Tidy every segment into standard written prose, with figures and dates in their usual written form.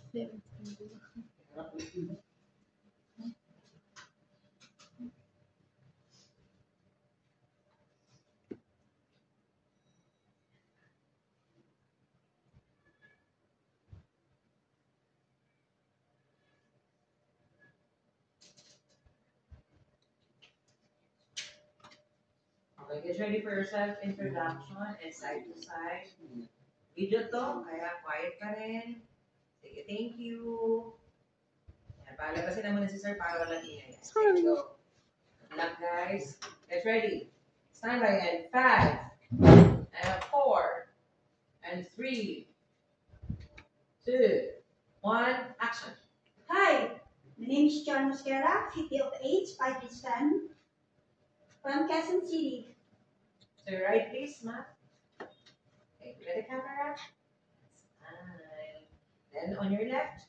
Okay, get ready for your self-introduction and side to side. Video to, kaya quiet ka rin. Sige, thank you. Yan, palabasin na muna si sir para walang ingay. Sorry. Go. Good luck, guys. Get ready. Stand by and 5, and 4, and 3, 2, 1, action. Hi, my name is John Mosquera, City of Age, Pakistan, from Quezon City. To your right, please, ma. Okay, look at the camera. Smile. Then on your left,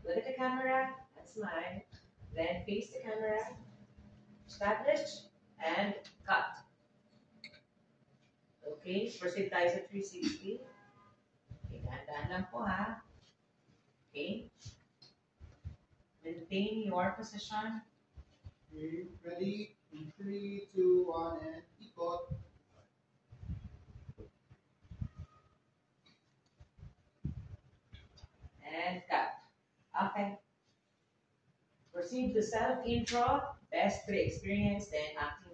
look at the camera and smile. Then face the camera. Establish and cut. Okay, proceed tayo sa 360. Okay, dahan-dahan lang po ha. Okay. Maintain your position. Okay, ready? In 3, 2, 1, and ikot. And cut. Okay. Proceed to self-intro, best pre-experience, then acting